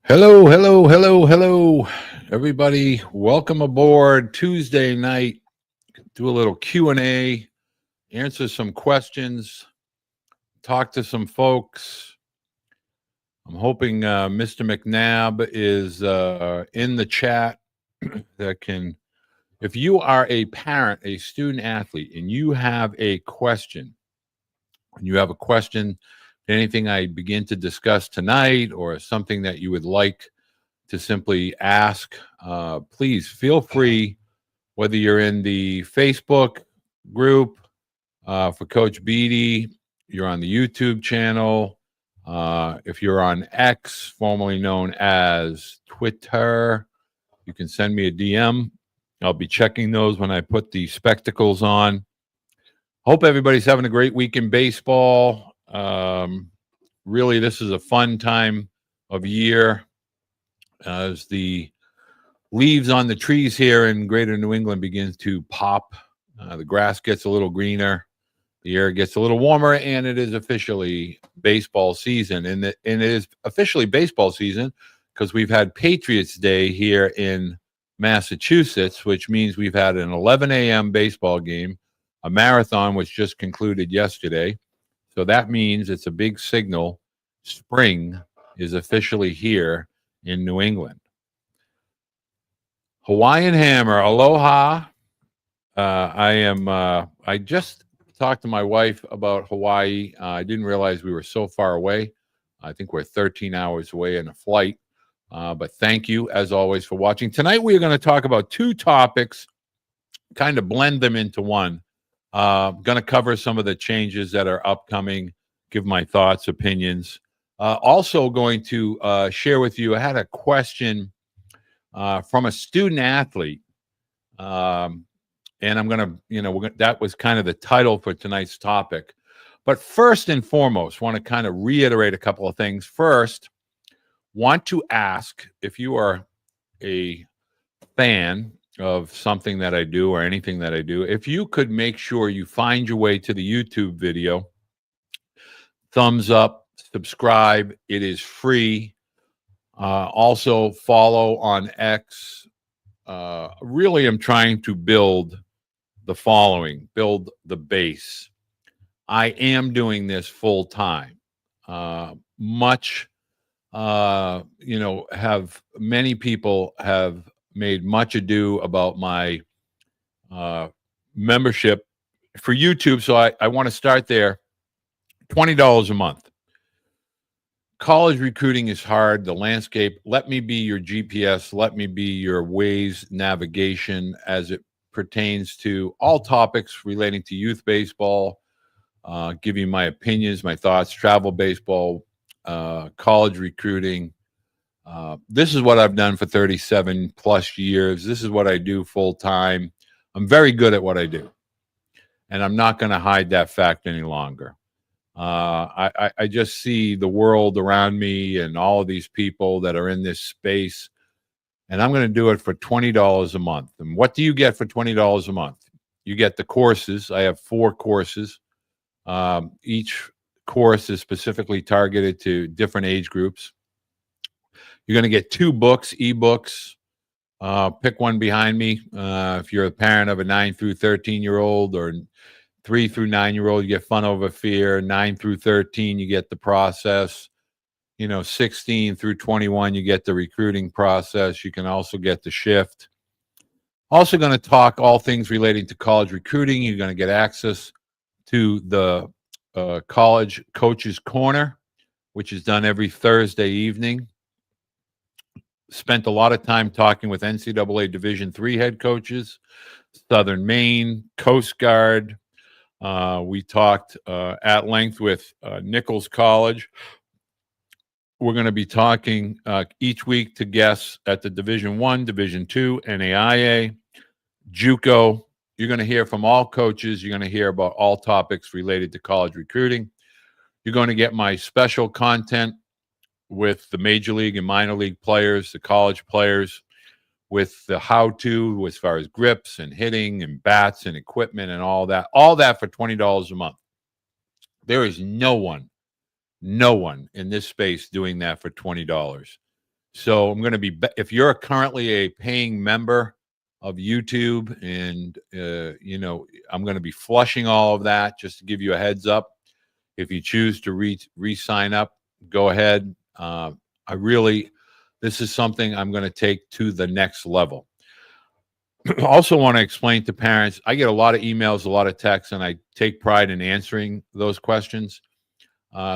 Hello, hello, hello, hello, everybody. Welcome aboard Tuesday night. Do a little Q&A, answer some questions, talk to some folks. I'm hoping Mr. McNabb is in the chat that can, if you are a parent, a student athlete, and you have a question, anything I begin to discuss tonight or something that you would like to simply ask, please feel free, whether you're in the Facebook group for Coach Beede, you're on the YouTube channel, if you're on X, formerly known as Twitter, you can send me a DM. I'll be checking those when I put the spectacles on. Hope everybody's having a great week in baseball. Really, this is a fun time of year as the leaves on the trees here in greater New England begins to pop. The grass gets a little greener, the air gets a little warmer, and it is officially baseball season. And it is officially baseball season because we've had Patriots Day here in Massachusetts, which means we've had an 11 a.m. baseball game, a marathon which just concluded yesterday. So that means it's a big signal. Spring is officially here in New England. Hawaiian Hammer, aloha. I just talked to my wife about Hawaii. I didn't realize we were so far away. I think we're 13 hours away in a flight. But thank you, as always, for watching. Tonight, we are going to talk about two topics, kind of blend them into one. Going to cover some of the changes that are upcoming, give my thoughts, opinions. Also going to share with you, I had a question from a student athlete. And I'm going to, that was kind of the title for tonight's topic. But first and foremost, want to kind of reiterate a couple of things. First, want to ask if you are a fan of something that I do or anything that I do, if you could make sure you find your way to the YouTube video, thumbs up, subscribe. It is free. Also follow on X. Really am trying to build the following, build the base. I am doing this full time. Many people have made much ado about my membership for YouTube. So I want to start there. $20 a month. College recruiting is hard. The landscape. Let me be your GPS. Let me be your Waze navigation as it pertains to all topics relating to youth baseball. Give you my opinions, my thoughts, travel baseball, college recruiting. This is what I've done for 37 plus years. This is what I do full time. I'm very good at what I do. And I'm not going to hide that fact any longer. I just see the world around me and all of these people that are in this space, and I'm going to do it for $20 a month. And what do you get for $20 a month? You get the courses. I have 4 courses. Each course is specifically targeted to different age groups. You're going to get 2 books, ebooks. Pick one behind me. If you're a parent of a 9 through 13-year-old or 3 through 9-year-old, you get Fun Over Fear. 9 through 13, you get The Process. 16 through 21, you get the recruiting process. You can also get The Shift. Also going to talk all things relating to college recruiting. You're going to get access to the College Coaches Corner, which is done every Thursday evening. Spent a lot of time talking with NCAA Division III head coaches, Southern Maine, Coast Guard. We talked at length with Nichols College. We're going to be talking each week to guests at the Division I, Division II, NAIA, JUCO. You're going to hear from all coaches. You're going to hear about all topics related to college recruiting. You're going to get my special content with the major league and minor league players, the college players, with the how-to as far as grips and hitting and bats and equipment and all that for $20 a month. There is no one in this space doing that for $20. So I'm going to be, if you're currently a paying member of YouTube, and I'm going to be flushing all of that just to give you a heads up. If you choose to re-sign up, go ahead. This is something I'm going to take to the next level. I also want to explain to parents, I get a lot of emails, a lot of texts, and I take pride in answering those questions.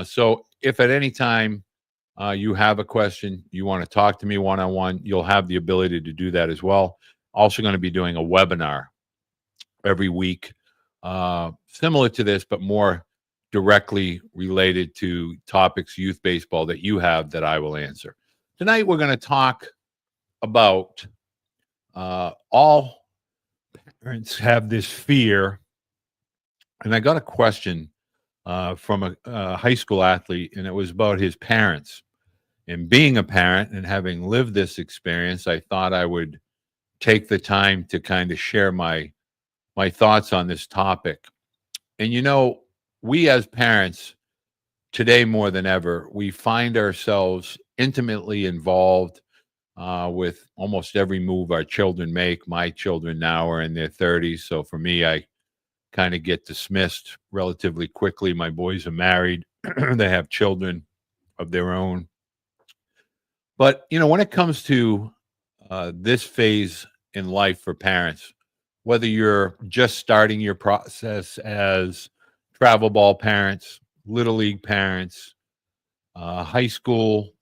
So if at any time you have a question, you want to talk to me one-on-one, you'll have the ability to do that as well. Also going to be doing a webinar every week, similar to this, but more directly related to topics, youth baseball, that you have that I will answer. Tonight, we're going to talk about all parents have this fear. And I got a question from a high school athlete, and it was about his parents. And being a parent and having lived this experience, I thought I would take the time to kind of share my thoughts on this topic. And we as parents today more than ever, we find ourselves intimately involved with almost every move our children make. My children now are in their 30s, so for me, I kind of get dismissed relatively quickly. My boys are married; they have children of their own. But when it comes to this phase in life for parents, whether you're just starting your process as travel ball parents, little league parents, high school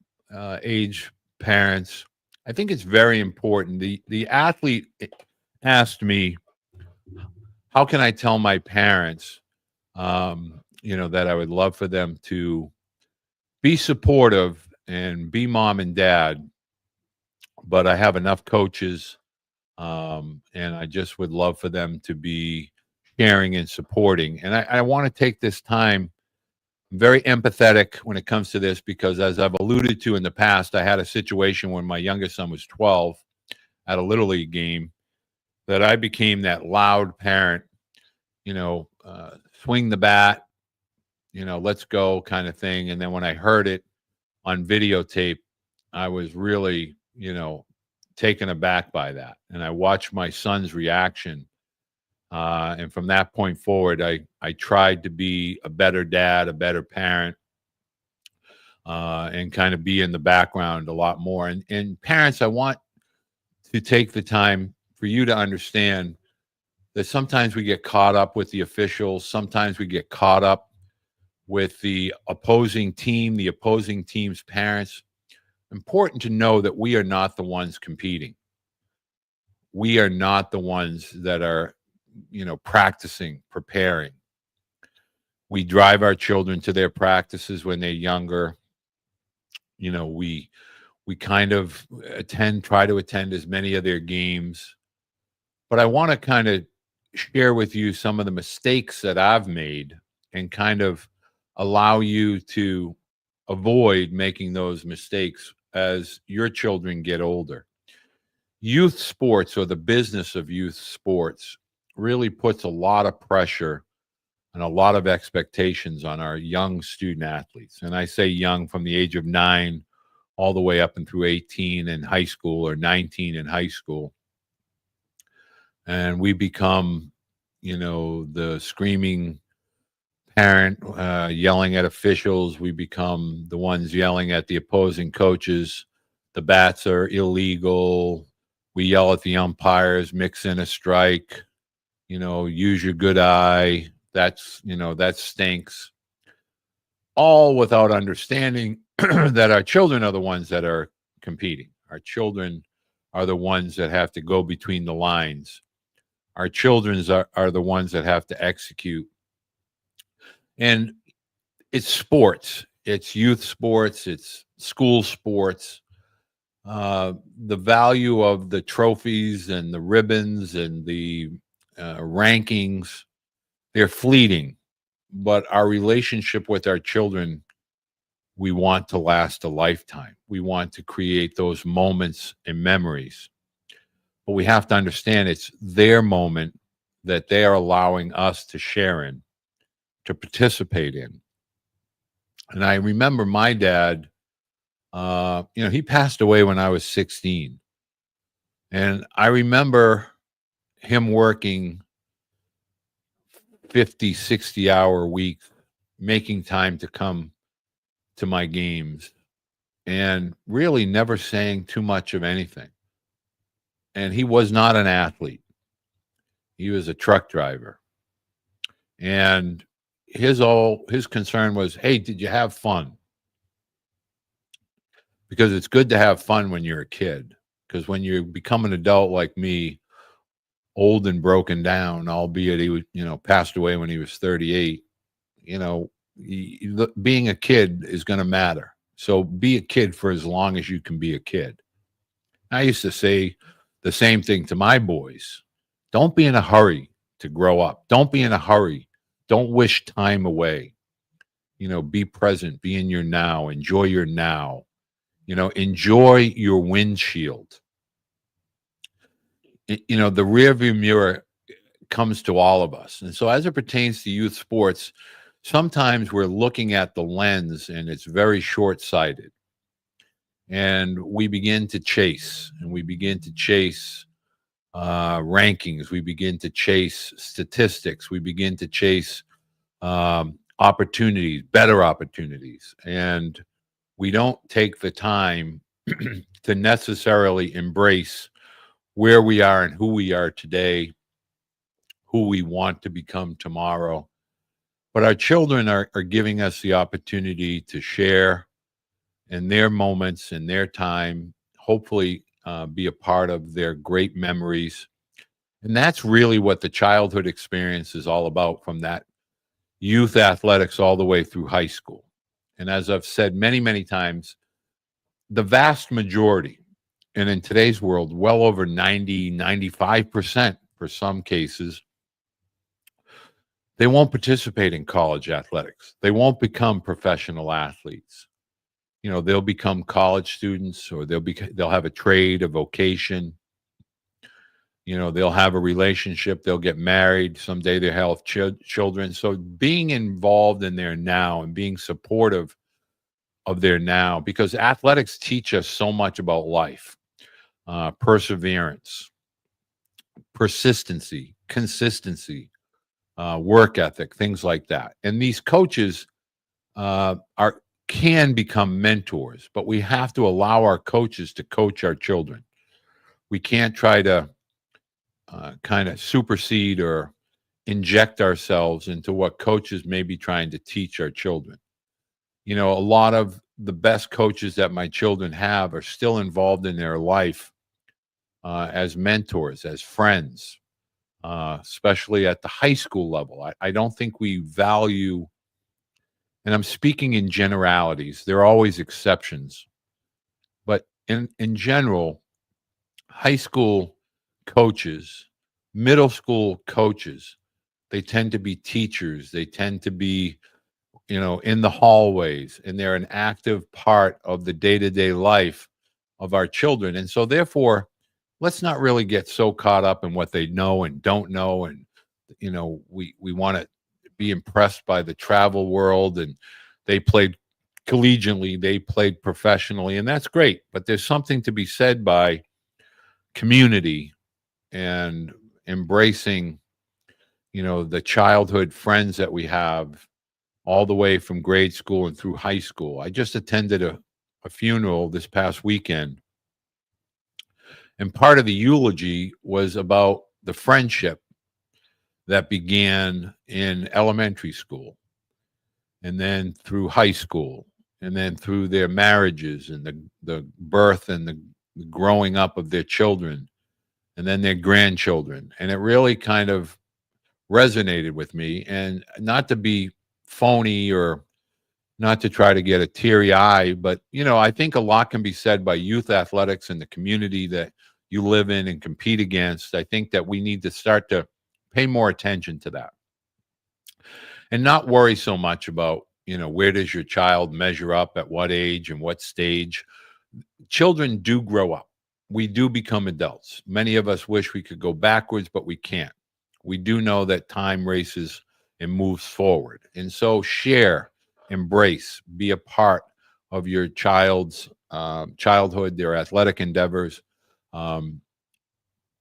age parents, I think it's very important. The athlete asked me, how can I tell my parents, that I would love for them to be supportive and be mom and dad, but I have enough coaches, and I just would love for them to be sharing and supporting. And I want to take this time. I'm very empathetic when it comes to this because, as I've alluded to in the past, I had a situation when my youngest son was 12 at a little league game that I became that loud parent, swing the bat, let's go kind of thing. And then when I heard it on videotape, I was really, taken aback by that. And I watched my son's reaction. And from that point forward, I tried to be a better dad, a better parent, and kind of be in the background a lot more. And parents, I want to take the time for you to understand that sometimes we get caught up with the officials. Sometimes we get caught up with the opposing team, the opposing team's parents. Important to know that we are not the ones competing. We are not the ones that are, practicing, preparing. We drive our children to their practices when they're younger. We kind of try to attend as many of their games. But I want to kind of share with you some of the mistakes that I've made and kind of allow you to avoid making those mistakes as your children get older. Youth sports, or the business of youth sports, really puts a lot of pressure and a lot of expectations on our young student athletes. And I say young from the age of 9 all the way up and through 18 in high school, or 19 in high school. And we become, the screaming parent, yelling at officials. We become the ones yelling at the opposing coaches. The bats are illegal. We yell at the umpires, mix in a strike, use your good eye. That stinks. All without understanding that our children are the ones that are competing. Our children are the ones that have to go between the lines. Our children are the ones that have to execute. And it's sports. It's youth sports. It's school sports. The value of the trophies and the ribbons and the rankings, they're fleeting. But our relationship with our children, we want to last a lifetime. We want to create those moments and memories. But we have to understand it's their moment that they are allowing us to share in, to participate in. And I remember my dad He passed away when I was 16. And I remember him working 50, 60-hour weeks, making time to come to my games, and really never saying too much of anything. And he was not an athlete. He was a truck driver. And his concern was, hey, did you have fun? Because it's good to have fun when you're a kid. Because when you become an adult like me, old and broken down, albeit he was, passed away when he was 38, being a kid is going to matter. So be a kid for as long as you can be a kid. I used to say the same thing to my boys. Don't be in a hurry to grow up. Don't be in a hurry. Don't wish time away. Be present, be in your now, enjoy your now. Enjoy your windshield. The rear view mirror comes to all of us. And so as it pertains to youth sports, sometimes we're looking at the lens and it's very short-sighted. And we begin to chase, rankings. We begin to chase statistics. We begin to chase opportunities, better opportunities. And we don't take the time to necessarily embrace where we are and who we are today, who we want to become tomorrow. But our children are giving us the opportunity to share in their moments, in their time, hopefully be a part of their great memories. And that's really what the childhood experience is all about, from that youth athletics all the way through high school. And as I've said many, many times, the vast majority, and in today's world, well over 90, 95% for some cases, they won't participate in college athletics. They won't become professional athletes. They'll become college students, or they'll have a trade, a vocation. They'll have a relationship. They'll get married. Someday they'll have children. So being involved in their now and being supportive of their now, because athletics teach us so much about life, perseverance, persistency, consistency, work ethic, things like that. And these coaches can become mentors, but we have to allow our coaches to coach our children. We can't try to kind of supersede or inject ourselves into what coaches may be trying to teach our children. A lot of the best coaches that my children have are still involved in their life as mentors, as friends, especially at the high school level. I don't think we value, and I'm speaking in generalities, there are always exceptions, but in general, high school coaches, middle school coaches, they tend to be teachers. They tend to be, in the hallways, and they're an active part of the day-to-day life of our children. And so therefore, let's not really get so caught up in what they know and don't know. And, we want to be impressed by the travel world, and they played collegiately, they played professionally, and that's great. But there's something to be said by community and embracing, the childhood friends that we have all the way from grade school and through high school. I just attended a funeral this past weekend, and part of the eulogy was about the friendship that began in elementary school, and then through high school, and then through their marriages and the birth and the growing up of their children, and then their grandchildren. And it really kind of resonated with me. And not to be phony or not to try to get a teary eye, but, I think a lot can be said by youth athletics and the community that you live in and compete against. I think that we need to start to pay more attention to that and not worry so much about, where does your child measure up at what age and what stage. Children do grow up. We do become adults. Many of us wish we could go backwards, but we can't. We do know that time races and moves forward. And so share, embrace, be a part of your child's childhood, their athletic endeavors. Um,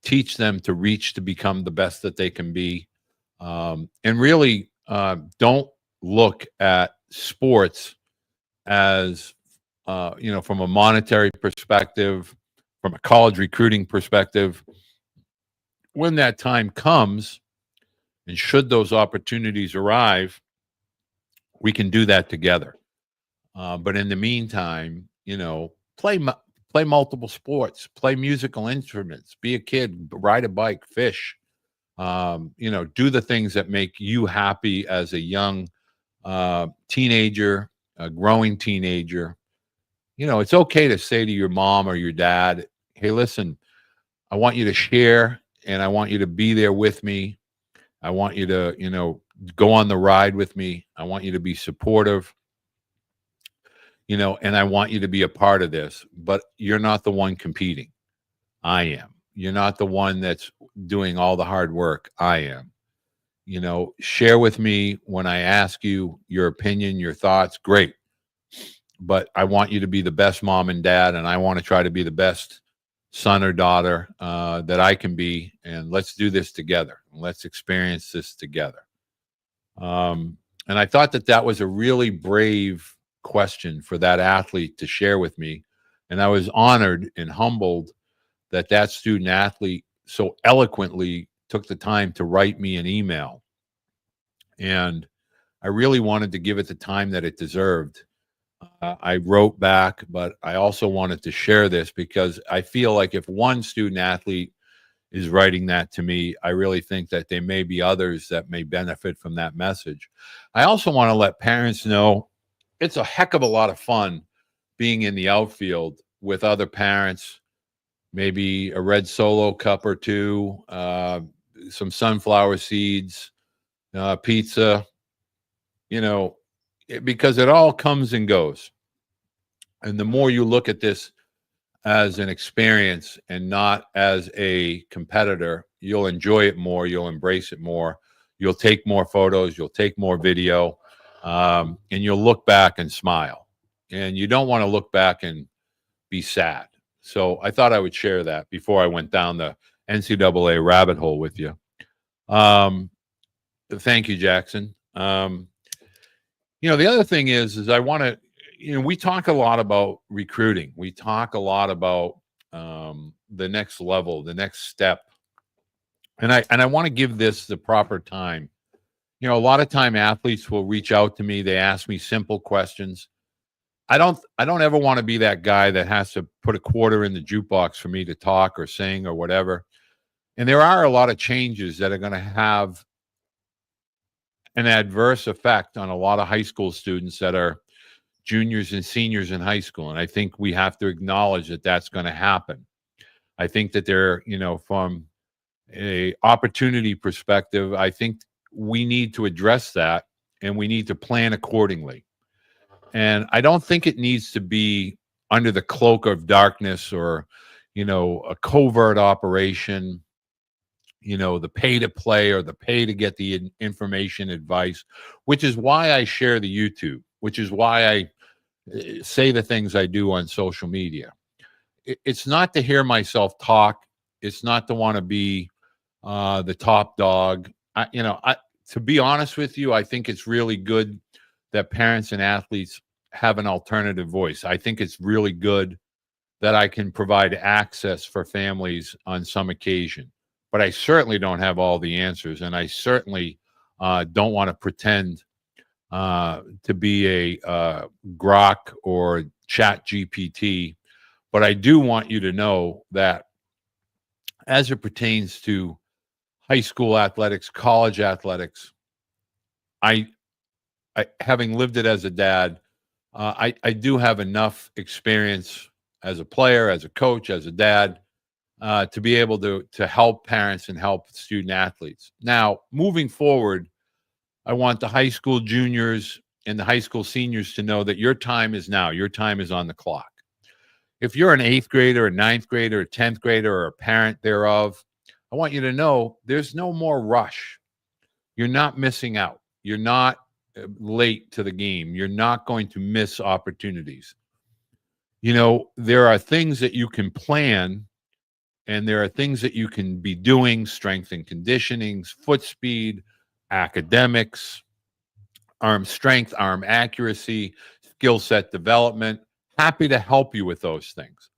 Teach them to reach to become the best that they can be. And really don't look at sports as, from a monetary perspective, from a college recruiting perspective. When that time comes, and should those opportunities arrive, we can do that together. But in the meantime, play multiple sports, play musical instruments, be a kid, ride a bike, fish. Do the things that make you happy as a young teenager, a growing teenager. It's okay to say to your mom or your dad, "Hey, listen, I want you to share, and I want you to be there with me. I want you to, go on the ride with me. I want you to be supportive, and I want you to be a part of this. But you're not the one competing. I am. You're not the one that's doing all the hard work. I am. Share with me when I ask you your opinion, your thoughts. Great. But I want you to be the best mom and dad, and I want to try to be the best son or daughter that I can be. And let's do this together. Let's experience this together." And I thought that was a really brave question for that athlete to share with me. And I was honored and humbled that student athlete so eloquently took the time to write me an email. And I really wanted to give it the time that it deserved. I wrote back, but I also wanted to share this because I feel like if one student athlete is writing that to me, I really think that there may be others that may benefit from that message. I also want to let parents know it's a heck of a lot of fun being in the outfield with other parents, maybe a red Solo cup or two, some sunflower seeds, pizza, because it all comes and goes. And the more you look at this as an experience and not as a competitor, you'll enjoy it more. You'll embrace it more. You'll take more photos. You'll take more video, and you'll look back and smile. And you don't want to look back and be sad. So I thought I would share that before I went down the NCAA rabbit hole with you. Thank you, Jackson. The other thing is I want to, we talk a lot about recruiting. We talk a lot about the next level, the next step. And I want to give this the proper time. A lot of time athletes will reach out to me. They ask me simple questions. I don't ever want to be that guy that has to put a quarter in the jukebox for me to talk or sing or whatever. And there are a lot of changes that are going to have an adverse effect on a lot of high school students that are juniors and seniors in high school. And I think we have to acknowledge that that's going to happen. I think that they're, from a opportunity perspective, I think we need to address that and we need to plan accordingly. And I don't think it needs to be under the cloak of darkness or, a covert operation, the pay to play or the pay to get the information advice, which is why I share the YouTube, which is why I say the things I do on social media. It's not to hear myself talk. It's not to want to be the top dog. To be honest with you, I think it's really good that parents and athletes have an alternative voice. I think it's really good that I can provide access for families on some occasion, but I certainly don't have all the answers, and I certainly don't want to pretend to be a Grok or Chat GPT. But I do want you to know that as it pertains to high school athletics, college athletics, I having lived it as a dad, I do have enough experience as a player, as a coach, as a dad, to be able to help parents and help student athletes. Now, moving forward, I want the high school juniors and the high school seniors to know that your time is now. Your time is on the clock. If you're an 8th grader, a 9th grader, a 10th grader, or a parent thereof, I want you to know there's no more rush. You're not missing out. You're not late to the game. You're not going to miss opportunities. there are things that you can plan, and there are things that you can be doing: strength and conditioning, foot speed, academics, arm strength, arm accuracy, skill set development. Happy to help you with those things.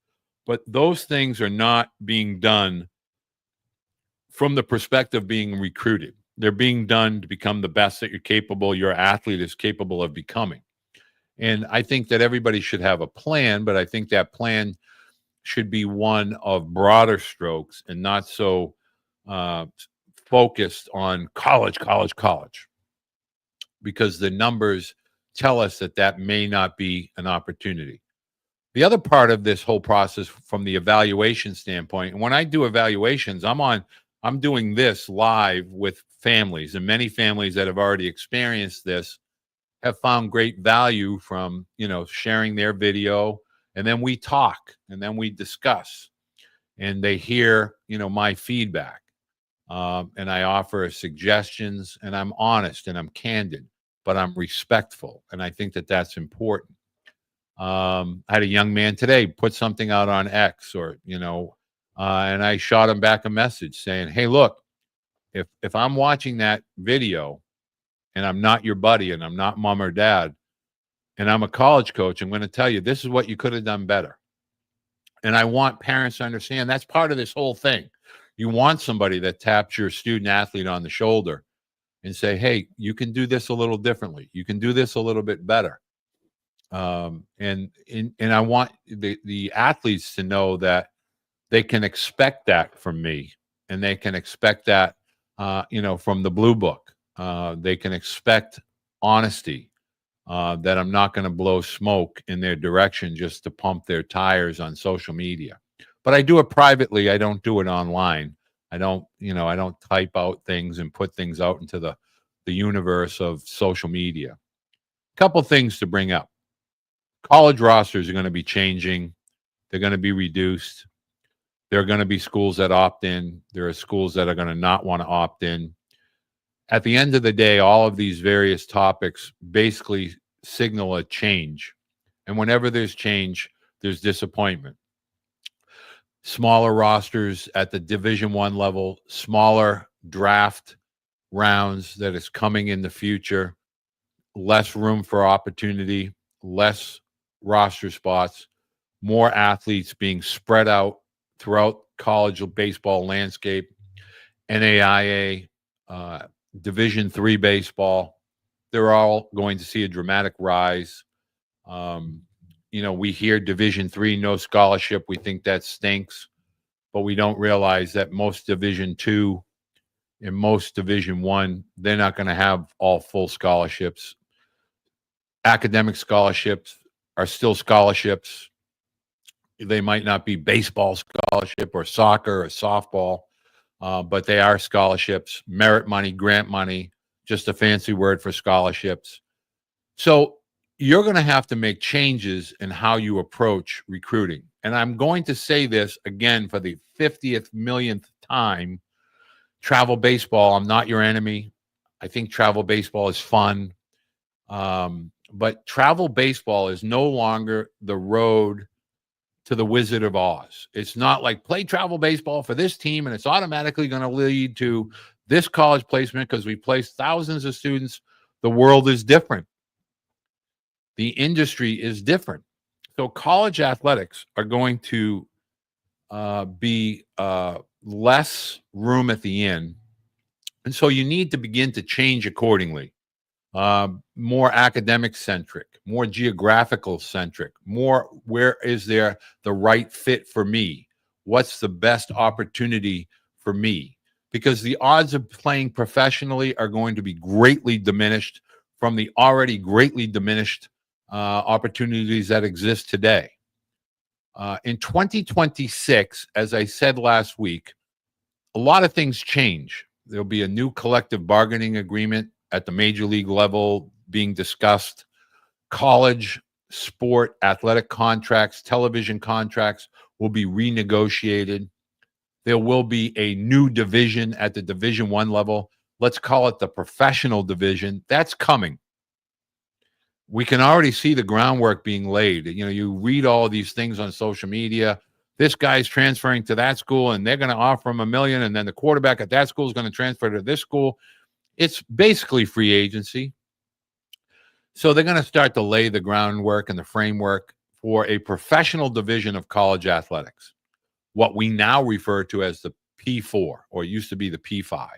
But those things are not being done from the perspective of being recruited. They're being done to become the best that your athlete is capable of becoming. And I think that everybody should have a plan, but I think that plan should be one of broader strokes and not so uh, focused on college, because the numbers tell us that that may not be an opportunity. The other part of this whole process from the evaluation standpoint, and when I do evaluations, I'm doing this live with families, and many families that have already experienced this have found great value from, sharing their video, and then we talk and then we discuss, and they hear, my feedback. And I offer suggestions, and I'm honest and I'm candid, but I'm respectful. And I think that that's important. I had a young man today put something out on X, and I shot him back a message saying, "Hey, look, if I'm watching that video and I'm not your buddy and I'm not mom or dad and I'm a college coach, I'm going to tell you this is what you could have done better." And I want parents to understand that's part of this whole thing. You want somebody that taps your student athlete on the shoulder and say, "Hey, you can do this a little differently. You can do this a little bit better." And I want the athletes to know that they can expect that from me, and they can expect that, from the blue book. They can expect honesty, that I'm not going to blow smoke in their direction just to pump their tires on social media. But I do it privately. I don't do it online. I don't type out things and put things out into the universe of social media. Couple things to bring up. College rosters are going to be changing. They're going to be reduced. There are going to be schools that opt in. There are schools that are going to not want to opt in. At the end of the day, all of these various topics basically signal a change. And whenever there's change, there's disappointment. Smaller rosters at the Division I level, smaller draft rounds that is coming in the future, less room for opportunity, less roster spots, more athletes being spread out throughout college baseball landscape, NAIA, Division III baseball. They're all going to see a dramatic rise. We hear Division III, no scholarship. We think that stinks, but we don't realize that most Division II and most Division I, they're not going to have all full scholarships. Academic scholarships are still scholarships. They might not be baseball scholarship or soccer or softball, but they are scholarships, merit money, grant money, just a fancy word for scholarships. So you're going to have to make changes in how you approach recruiting. And I'm going to say this again for the 50th millionth time. Travel baseball, I'm not your enemy. I think travel baseball is fun. But travel baseball is no longer the road to the Wizard of Oz. It's not like play travel baseball for this team and it's automatically going to lead to this college placement because we place thousands of students. The world is different. The industry is different. So college athletics are going to be less room at the end. And so you need to begin to change accordingly. More academic centric, more geographical centric, more where is there the right fit for me? What's the best opportunity for me? Because the odds of playing professionally are going to be greatly diminished from the already greatly diminished opportunities that exist today. In 2026, as I said last week, a lot of things change. There'll be a new collective bargaining agreement at the major league level being discussed. College, sport, athletic contracts, television contracts will be renegotiated. There will be a new division at the Division I level. Let's call it the professional division. That's coming. We can already see the groundwork being laid. You read all these things on social media. This guy's transferring to that school and they're going to offer him $1 million. And then the quarterback at that school is going to transfer to this school. It's basically free agency. So they're going to start to lay the groundwork and the framework for a professional division of college athletics, what we now refer to as the P4, or it used to be the P5.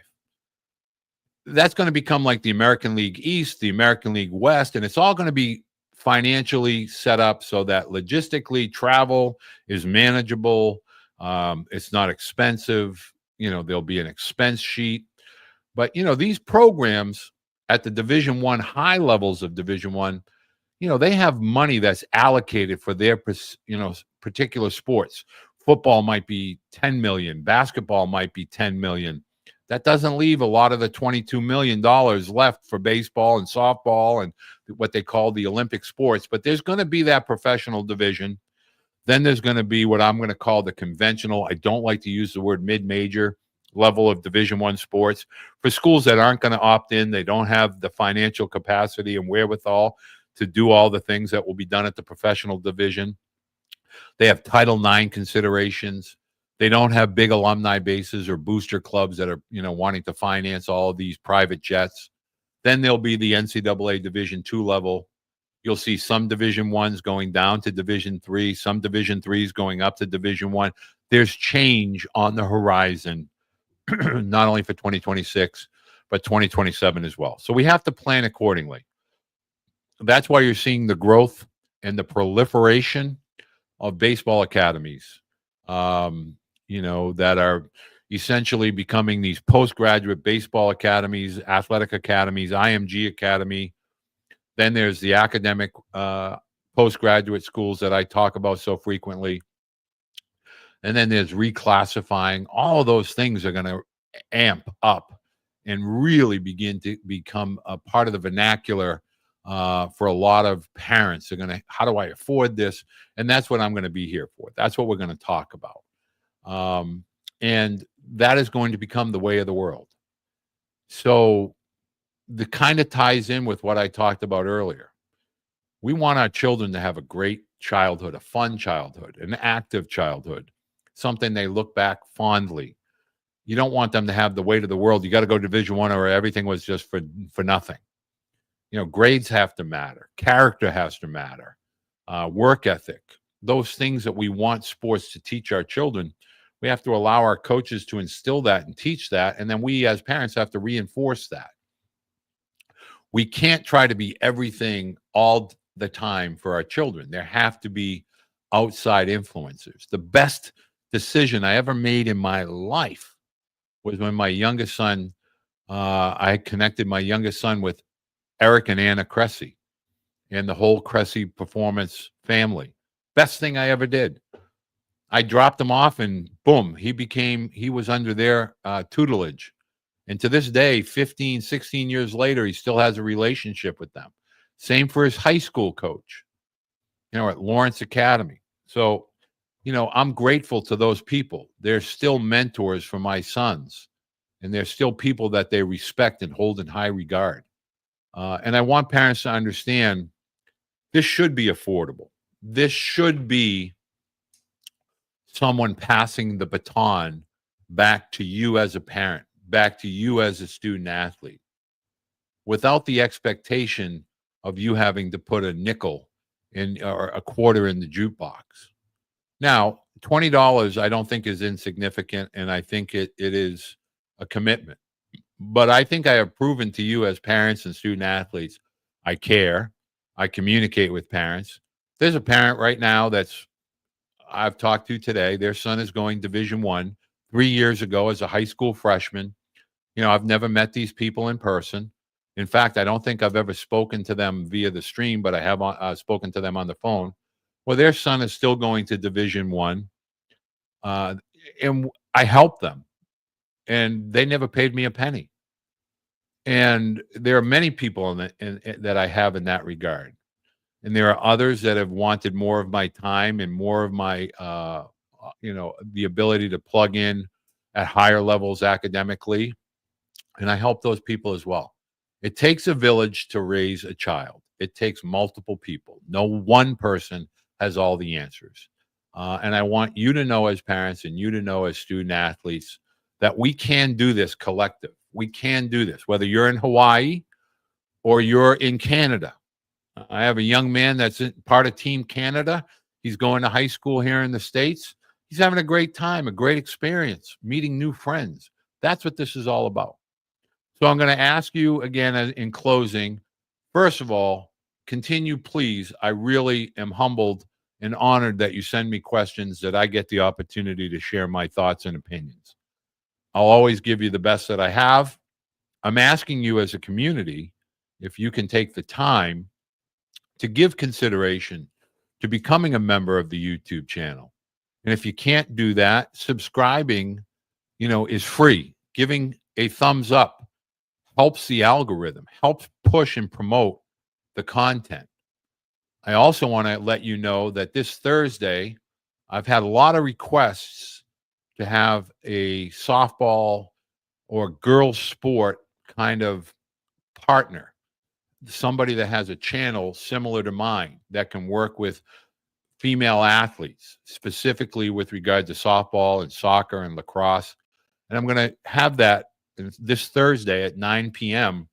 That's going to become like the American League East, the American League West, and it's all going to be financially set up so that logistically travel is manageable. It's not expensive. There'll be an expense sheet. But, these programs at the Division I, high levels of Division I, they have money that's allocated for their, particular sports. Football might be 10 million. Basketball might be 10 million. That doesn't leave a lot of the $22 million left for baseball and softball and what they call the Olympic sports. But there's going to be that professional division. Then there's going to be what I'm going to call the conventional. I don't like to use the word mid-major level of Division I sports. For schools that aren't going to opt in, they don't have the financial capacity and wherewithal to do all the things that will be done at the professional division. They have Title IX considerations. They don't have big alumni bases or booster clubs that are, wanting to finance all of these private jets. Then there'll be the NCAA Division II level. You'll see some Division I's going down to Division III, some Division III's going up to Division I. There's change on the horizon, not only for 2026, but 2027 as well. So we have to plan accordingly. That's why you're seeing the growth and the proliferation of baseball academies, that are essentially becoming these postgraduate baseball academies, athletic academies, IMG Academy. Then there's the academic postgraduate schools that I talk about so frequently. And then there's reclassifying. All of those things are going to amp up and really begin to become a part of the vernacular for a lot of parents. They're going to, how do I afford this? And that's what I'm going to be here for. That's what we're going to talk about. And that is going to become the way of the world. So the kind of ties in with what I talked about earlier. We want our children to have a great childhood, a fun childhood, an active childhood, something they look back fondly. You don't want them to have the weight of the world. You got to go to Division I or everything was just for nothing. Grades have to matter. Character has to matter. Work ethic. Those things that we want sports to teach our children, we have to allow our coaches to instill that and teach that. And then we as parents have to reinforce that. We can't try to be everything all the time for our children. There have to be outside influences. The best decision I ever made in my life was when my youngest son, I connected my youngest son with Eric and Anna Cressy and the whole Cressy Performance family. Best thing I ever did. I dropped him off and boom, he was under their tutelage. And to this day, 15, 16 years later, he still has a relationship with them. Same for his high school coach, at Lawrence Academy. So, I'm grateful to those people. They're still mentors for my sons, and they're still people that they respect and hold in high regard. And I want parents to understand this should be affordable. This should be someone passing the baton back to you as a parent, back to you as a student athlete, without the expectation of you having to put a nickel in or a quarter in the jukebox. Now, $20 I don't think is insignificant, and I think it is a commitment. But I think I have proven to you as parents and student athletes, I care. I communicate with parents. There's a parent right now I've talked to today. Their son is going Division I 3 years ago as a high school freshman. I've never met these people in person. In fact, I don't think I've ever spoken to them via the stream, but I have spoken to them on the phone. Well, their son is still going to Division I, and I helped them, and they never paid me a penny. And there are many people that I have in that regard. And there are others that have wanted more of my time and more of my, the ability to plug in at higher levels academically. And I help those people as well. It takes a village to raise a child. it takes multiple people. No one person has all the answers. And I want you to know as parents and you to know as student athletes that we can do this collective. We can do this, whether you're in Hawaii or you're in Canada. I have a young man that's part of Team Canada. He's going to high school here in the States. He's having a great time, a great experience, meeting new friends. That's what this is all about. So I'm going to ask you again in closing, first of all, continue, please. I really am humbled and honored that you send me questions, that I get the opportunity to share my thoughts and opinions. I'll always give you the best that I have. I'm asking you as a community if you can take the time to give consideration to becoming a member of the YouTube channel. And if you can't do that, subscribing, is free. Giving a thumbs up helps the algorithm, helps push and promote the content. I also want to let you know that this Thursday, I've had a lot of requests to have a softball or girls sport kind of partner, somebody that has a channel similar to mine that can work with female athletes, specifically with regard to softball and soccer and lacrosse. And I'm going to have that this Thursday at 9 p.m.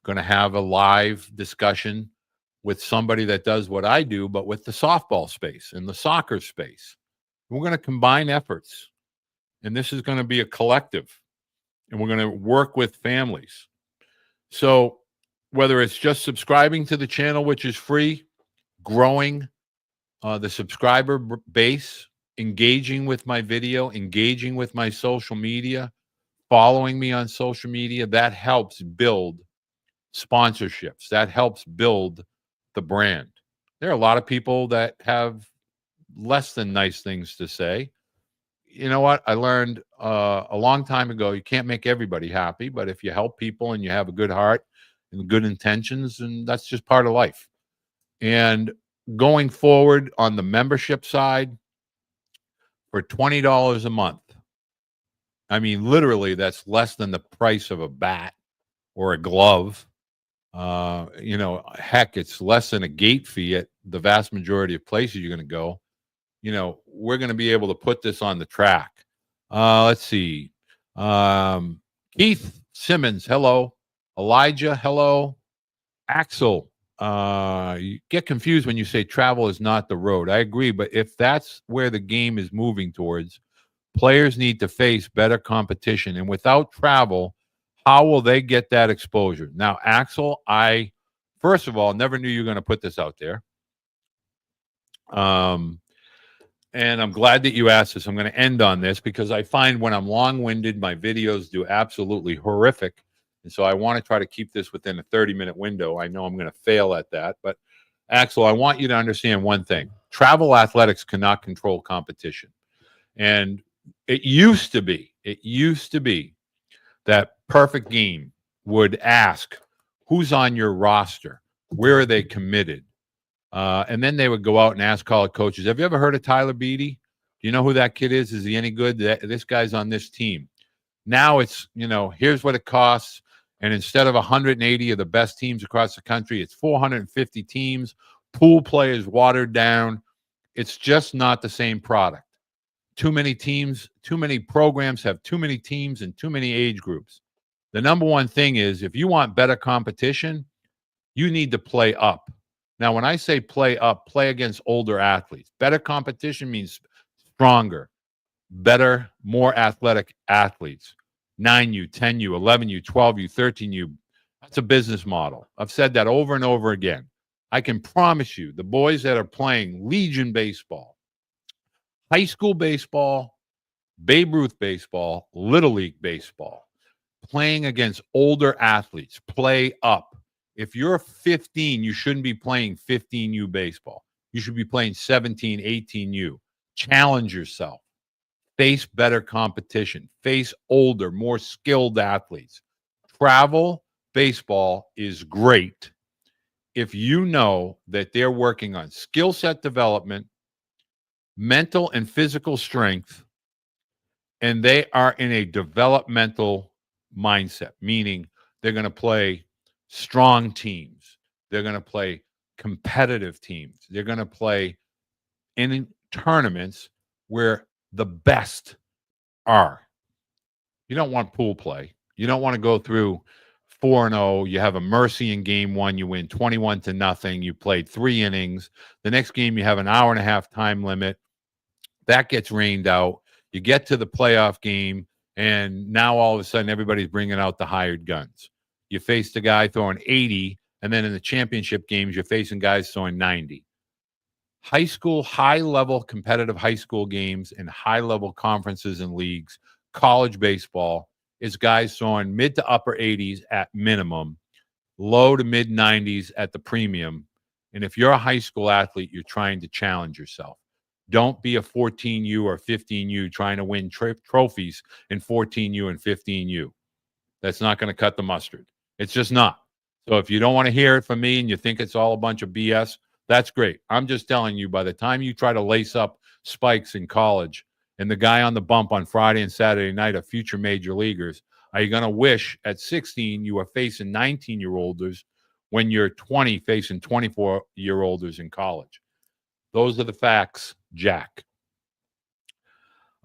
Going to have a live discussion with somebody that does what I do, but with the softball space and the soccer space. We're going to combine efforts, and this is going to be a collective, and we're going to work with families. So whether it's just subscribing to the channel, which is free, growing the subscriber base, engaging with my video, engaging with my social media, following me on social media, that helps build sponsorships. That helps build the brand. There are a lot of people that have less than nice things to say. You know what? I learned a long time ago, you can't make everybody happy, but if you help people and you have a good heart and good intentions, and that's just part of life. And going forward on the membership side, for $20 a month, I mean, literally, that's less than the price of a bat or a glove. Heck, it's less than a gate fee at the vast majority of places you're going to go. We're going to be able to put this on the track. Let's see. Keith Simmons, hello. Elijah, hello. Axel, you get confused when you say travel is not the road. I agree, but if that's where the game is moving towards, players need to face better competition. And without travel, how will they get that exposure? Now, Axel, I, first of all, never knew you were going to put this out there. And I'm glad that you asked this. I'm going to end on this because I find when I'm long-winded, my videos do absolutely horrific. And so I want to try to keep this within a 30-minute window. I know I'm going to fail at that. But, Axel, I want you to understand one thing. Travel athletics cannot control competition. And it used to be that Perfect Game would ask, who's on your roster? Where are they committed? And then they would go out and ask college coaches, have you ever heard of Tyler Beede? Do you know who that kid is? Is he any good? This guy's on this team. Now it's, here's what it costs. And instead of 180 of the best teams across the country, it's 450 teams, pool players watered down. It's just not the same product. Too many teams, too many programs have too many teams and too many age groups. The number one thing is if you want better competition, you need to play up. Now, when I say play up, play against older athletes. Better competition means stronger, better, more athletic athletes. 9U, 10U, 11U, 12U, 13U. That's a business model. I've said that over and over again. I can promise you the boys that are playing Legion baseball, high school baseball, Babe Ruth baseball, Little League baseball, playing against older athletes, play up. If you're 15, you shouldn't be playing 15U baseball. You should be playing 17, 18U. Challenge yourself. Face better competition. Face older, more skilled athletes. Travel baseball is great if you know that they're working on skill set development, mental and physical strength, and they are in a developmental mindset, meaning they're going to play strong teams. They're going to play competitive teams. They're going to play in tournaments where the best are. You don't want pool play. You don't want to go through 4-0. You have a mercy in game one. You win 21-0. You played 3 innings. The next game, you have an hour and a half time limit. That gets rained out. You get to the playoff game, and now all of a sudden, everybody's bringing out the hired guns. You face the guy throwing 80, and then in the championship games, you're facing guys throwing 90. High school, high-level competitive high school games and high-level conferences and leagues, college baseball is guys throwing mid to upper 80s at minimum, low to mid 90s at the premium. And if you're a high school athlete, you're trying to challenge yourself. Don't be a 14U or 15U trying to win trophies in 14U and 15U. That's not going to cut the mustard. It's just not. So if you don't want to hear it from me and you think it's all a bunch of BS, that's great. I'm just telling you, by the time you try to lace up spikes in college and the guy on the bump on Friday and Saturday night are future major leaguers, are you going to wish at 16 you are facing 19-year-olders when you're 20 facing 24-year-olders in college? Those are the facts, Jack.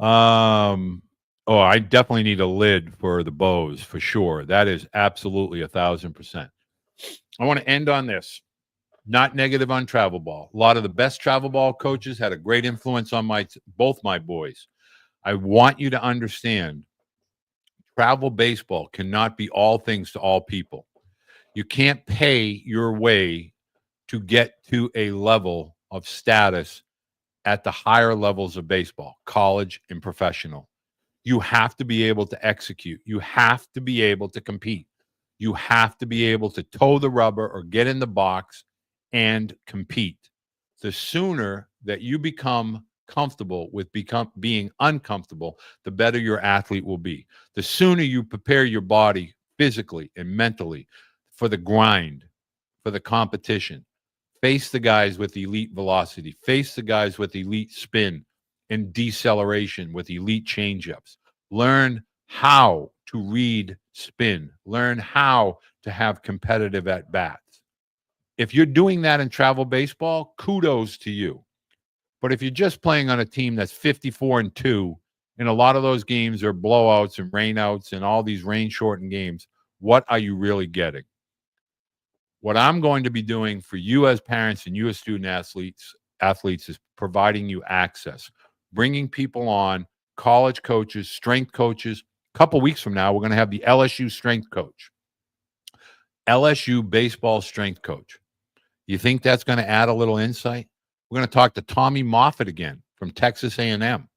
I definitely need a lid for the bows for sure. That is absolutely 1,000%. I want to end on this. Not negative on travel ball. A lot of the best travel ball coaches had a great influence on both my boys. I want you to understand travel baseball cannot be all things to all people. You can't pay your way to get to a level of status at the higher levels of baseball, college and professional. You have to be able to execute. You have to be able to compete. You have to be able to toe the rubber or get in the box and compete. The sooner that you become comfortable with being uncomfortable, the better your athlete will be. The sooner you prepare your body physically and mentally for the grind, for the competition, face the guys with elite velocity, face the guys with elite spin and deceleration with elite changeups. Learn how to read spin. Learn how to have competitive at-bats. If you're doing that in travel baseball, kudos to you. But if you're just playing on a team that's 54-2, and a lot of those games are blowouts and rainouts and all these rain-shortened games, what are you really getting? What I'm going to be doing for you as parents and you as student athletes is providing you access, bringing people on, college coaches, strength coaches. A couple weeks from now, we're going to have the LSU strength coach, LSU baseball strength coach. You think that's going to add a little insight? We're going to talk to Tommy Moffitt again from Texas A&M.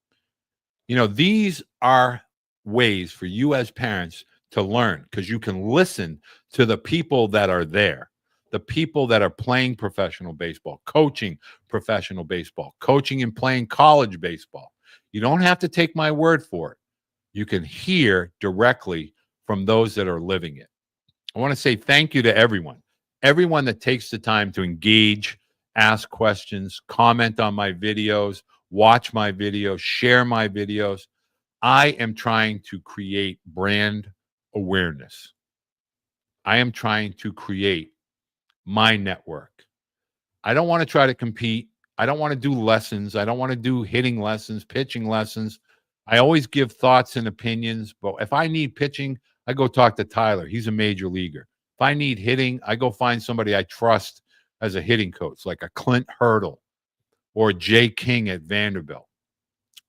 These are ways for you as parents to learn because you can listen to the people that are there, the people that are playing professional baseball, coaching professional baseball, coaching and playing college baseball. You don't have to take my word for it. You can hear directly from those that are living it. I want to say thank you to everyone that takes the time to engage, ask questions, comment on my videos, watch my videos, share my videos. I am trying to create brand awareness. I am trying to create my network. I don't want to try to compete. I don't want to do lessons. I don't want to do hitting lessons, pitching lessons. I always give thoughts and opinions, but if I need pitching, I go talk to Tyler. He's a major leaguer. If I need hitting, I go find somebody I trust as a hitting coach, like a Clint Hurdle or Jay King at Vanderbilt.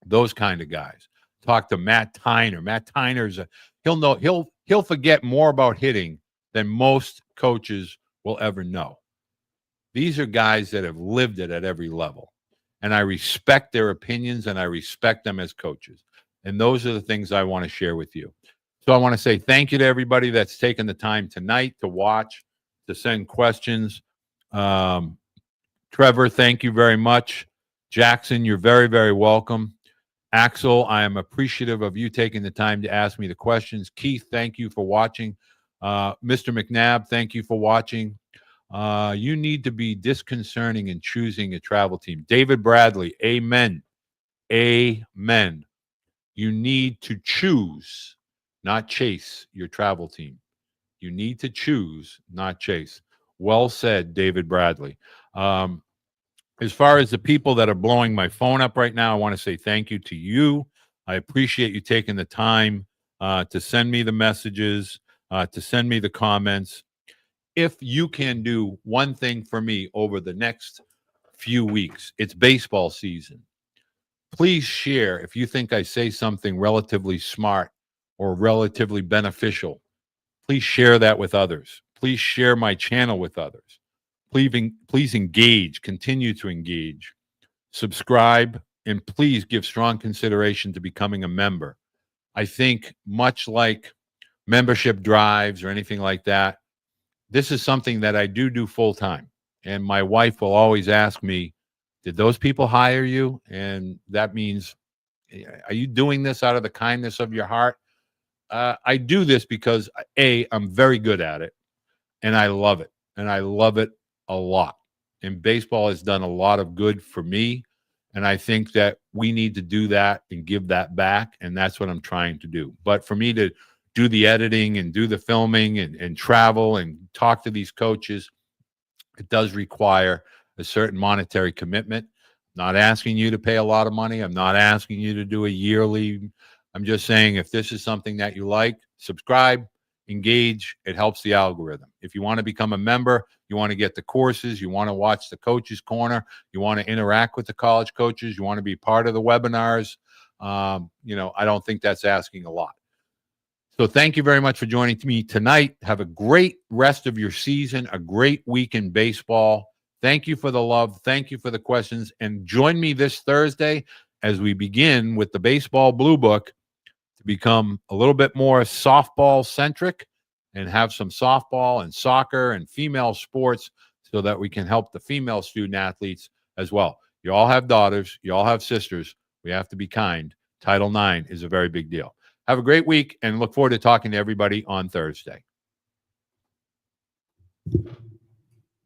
Those kind of guys. Talk to Matt Tyner. Matt Tyner's he'll forget more about hitting than most coaches will ever know. These are guys that have lived it at every level. And I respect their opinions and I respect them as coaches. And those are the things I want to share with you. So I want to say thank you to everybody that's taken the time tonight to watch, to send questions. Trevor, thank you very much. Jackson, you're very, very welcome. Axel, I am appreciative of you taking the time to ask me the questions. Keith, thank you for watching. Mr. McNabb, thank you for watching. You need to be disconcerting in choosing a travel team. David Bradley, amen. Amen. You need to choose, not chase your travel team. You need to choose, not chase. Well said, David Bradley. As far as the people that are blowing my phone up right now, I want to say thank you to you. I appreciate you taking the time to send me the messages, to send me the comments. If you can do one thing for me over the next few weeks, it's baseball season. Please share if you think I say something relatively smart or relatively beneficial. Please share that with others. Please share my channel with others. Please engage, continue to engage, subscribe, and please give strong consideration to becoming a member. I think much like membership drives or anything like that, this is something that I do full time. And my wife will always ask me, did those people hire you? And that means, are you doing this out of the kindness of your heart? I do this because I'm very good at it and I love it. And I love it a lot. And baseball has done a lot of good for me. And I think that we need to do that and give that back. And that's what I'm trying to do. But for me to do the editing and do the filming and travel and talk to these coaches, it does require a certain monetary commitment. I'm not asking you to pay a lot of money. I'm not asking you to do a yearly. I'm just saying if this is something that you like, subscribe, engage. It helps the algorithm. If you want to become a member, you want to get the courses, you want to watch the coaches corner, you want to interact with the college coaches, you want to be part of the webinars. I don't think that's asking a lot. So thank you very much for joining me tonight. Have a great rest of your season, a great week in baseball. Thank you for the love. Thank you for the questions. And join me this Thursday as we begin with the Baseball Blue Book to become a little bit more softball centric and have some softball and soccer and female sports so that we can help the female student athletes as well. You all have daughters. You all have sisters. We have to be kind. Title IX is a very big deal. Have a great week and look forward to talking to everybody on Thursday.